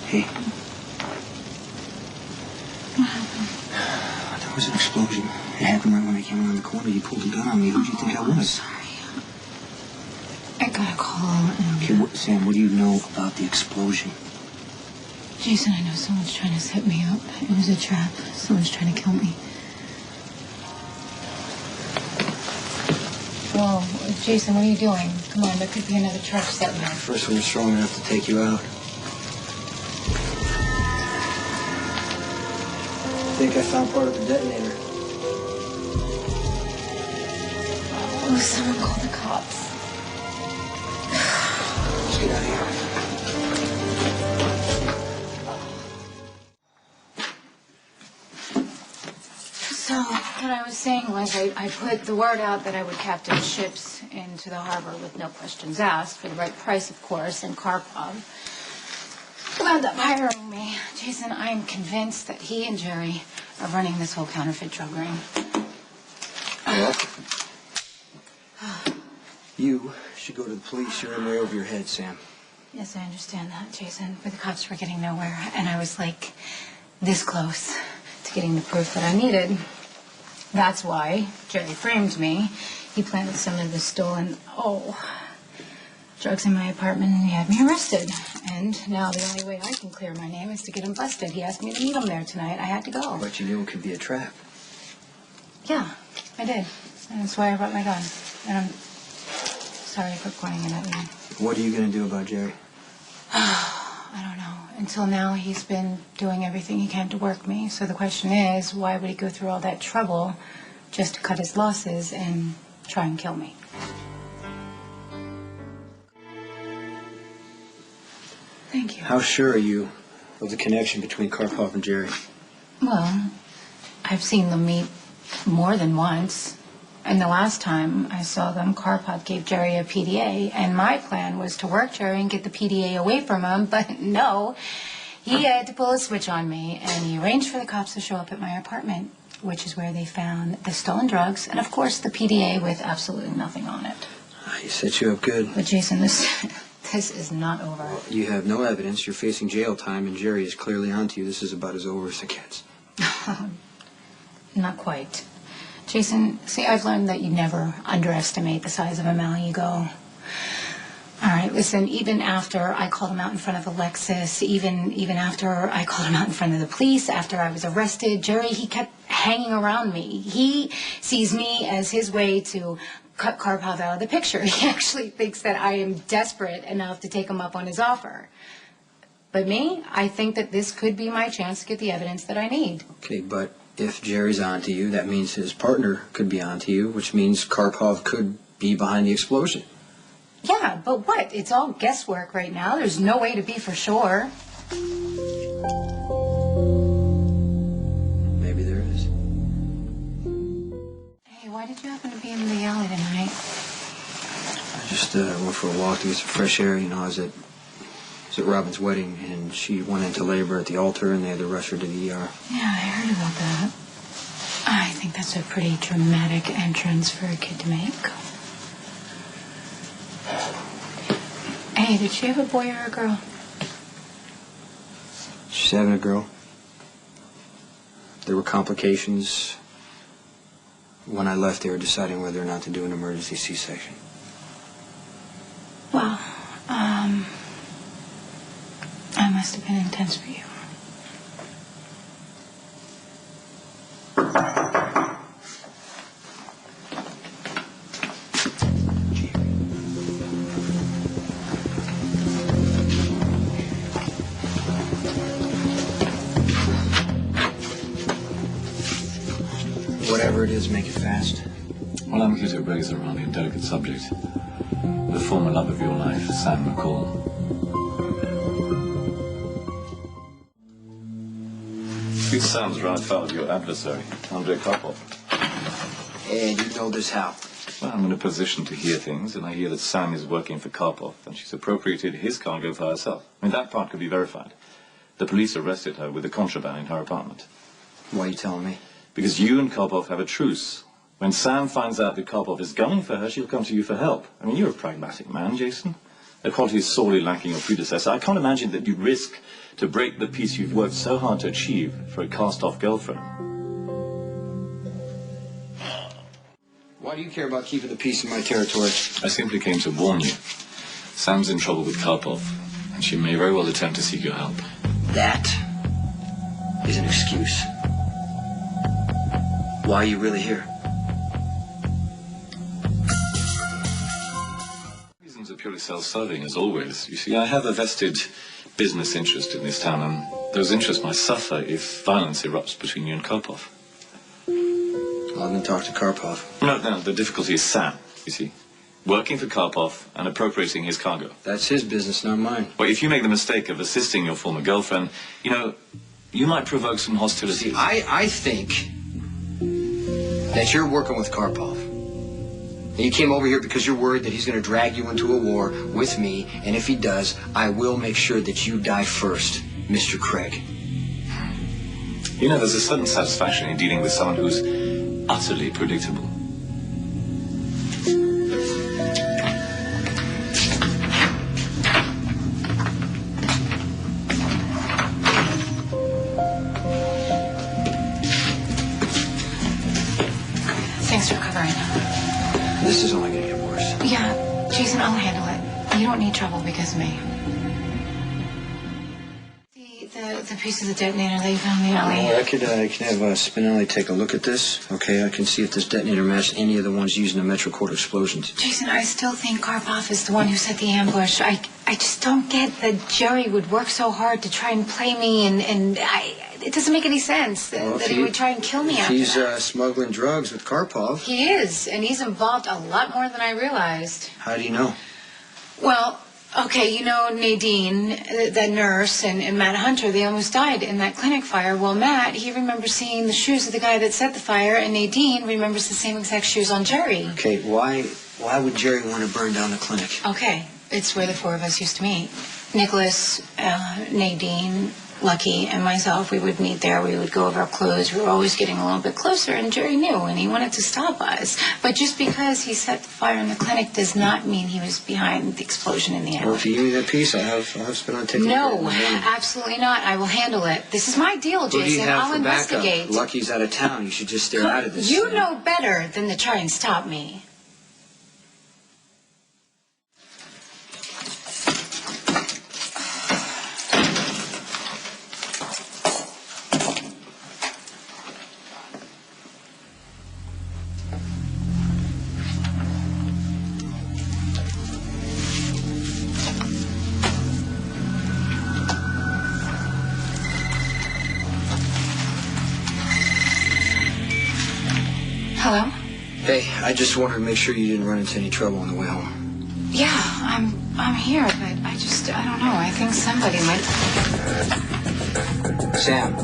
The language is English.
Hey. What happened? There was an explosion. It happened right when I came around the corner. You pulled the gun on me. Who do you think I was? I'm sorry. I got a call. Okay, Sam, what do you know about the explosion? Jason, I know someone's trying to set me up. It was a trap. Someone's trying to kill me. Whoa, Jason, what are you doing? Come on, there could be another truck setting up. First one is strong enough to take you out. I think I found part of the detonator. Oh, someone called the cops. Let's get out of here. So, what I was saying was I put the word out that I would captain ships into the harbor with no questions asked, for the right price, of course, and Karpov wound up hiring me. Jason, I am convinced that he and Jerry are running this whole counterfeit drug ring. Well, you should go to the police. You're in way over your head, Sam. Yes, I understand that, Jason, but the cops were getting nowhere, and I was, like, this close to getting the proof that I needed. That's why Jerry framed me. He planted some of the stolen, drugs in my apartment, and he had me arrested. And now the only way I can clear my name is to get him busted. He asked me to meet him there tonight. I had to go. But you knew it could be a trap. Yeah, I did. And that's why I brought my gun. And I'm sorry for pointing it at you. What are you going to do about Jerry? I don't know. Until now, he's been doing everything he can to work me. So the question is, why would he go through all that trouble just to cut his losses and try and kill me? Thank you. How sure are you of the connection between Karpov and Jerry? Well, I've seen them meet more than once. And the last time I saw them, Karpov gave Jerry a PDA, and my plan was to work Jerry and get the PDA away from him, but no. He had to pull a switch on me, and he arranged for the cops to show up at my apartment, which is where they found the stolen drugs, and of course the PDA with absolutely nothing on it. He set you up good. But Jason, this is not over. Well, you have no evidence. You're facing jail time, and Jerry is clearly onto you. This is about as over as it gets. Not quite. Jason, see, I've learned that you never underestimate the size of a mal you go. All right, listen, even after I called him out in front of the Lexus, even after I called him out in front of the police, after I was arrested, Jerry, he kept hanging around me. He sees me as his way to cut Karpov out of the picture. He actually thinks that I am desperate enough to take him up on his offer. But me, I think that this could be my chance to get the evidence that I need. Okay, but if Jerry's onto you, that means his partner could be onto you, which means Karpov could be behind the explosion. Yeah, but what? It's all guesswork right now. There's no way to be for sure. Maybe there is. Hey, why did you happen to be in the alley tonight? I just went for a walk to get some fresh air. You know, I was at Robin's wedding, and she went into labor at the altar, and they had to rush her to the ER. Yeah, I heard about that. I think that's a pretty dramatic entrance for a kid to make. Hey, did she have a boy or a girl? She's having a girl. There were complications. When I left, they were deciding whether or not to do an emergency C-section. Well, that must have been intense for you. Whatever it is, make it fast. Well, I'm here to raise a rather delicate subject. The former love of your life, Sam McCall. This sounds right foul of your adversary, Andrei Karpov. And you know this how? Well, I'm in a position to hear things, and I hear that Sam is working for Karpov, and she's appropriated his cargo for herself. I mean, that part could be verified. The police arrested her with the contraband in her apartment. Why are you telling me? Because you and Karpov have a truce. When Sam finds out that Karpov is gunning for her, she'll come to you for help. I mean, you're a pragmatic man, Jason. a quality sorely lacking your predecessor. I can't imagine that you'd risk to break the peace you've worked so hard to achieve for a cast-off girlfriend. Why do you care about keeping the peace in my territory? I simply came to warn you. Sam's in trouble with Karpov, and she may very well attempt to seek your help. That is an excuse. Why are you really here? Reasons are purely self-serving, as always. You see, I have a vested business interest in this town, and those interests might suffer if violence erupts between you and Karpov. I'll then talk to Karpov. No, the difficulty is Sam, you see. Working for Karpov and appropriating his cargo. That's his business, not mine. Well, if you make the mistake of assisting your former girlfriend, you might provoke some hostility. See, I think that you're working with Karpov. And you came over here because you're worried that he's going to drag you into a war with me, and if he does, I will make sure that you die first, Mr. Craig. There's a certain satisfaction in dealing with someone who's utterly predictable. Thanks for covering. This is only going to get worse. Yeah, Jason, I'll handle it. You don't need trouble because of me. The piece of the detonator that you found in the alley. I can have Spinelli take a look at this. Okay, I can see if this detonator matched any of the ones used in the Metro Court explosions. Jason, I still think Karpov is the one who set the ambush. I just don't get that Jerry would work so hard to try and play me, and it doesn't make any sense that he would try and kill me after He's that. smuggling drugs with Karpov. He is, and he's involved a lot more than I realized. How do you know? Well, okay, Nadine, that nurse, and Matt Hunter, they almost died in that clinic fire. Well, Matt, he remembers seeing the shoes of the guy that set the fire, and Nadine remembers the same exact shoes on Jerry. Okay, why would Jerry want to burn down the clinic? Okay, it's where the four of us used to meet. Nicholas, Nadine, Lucky, and myself, we would meet there. We would go over our clothes. We were always getting a little bit closer, and Jerry knew, and he wanted to stop us. But just because he set the fire in the clinic does not mean he was behind the explosion in the alley. Well, if you give me that piece, I'll have Spinelli take a look No, at it. absolutely not. I will handle it. This is my deal, Who do you Jason. have I'll for backup? investigate. Lucky's out of town. You should just stay out of this. You know better than to try and stop me. Hello? Hey, I just wanted to make sure you didn't run into any trouble on the way home. Yeah, I'm here, but I don't know. I think somebody might. Sam.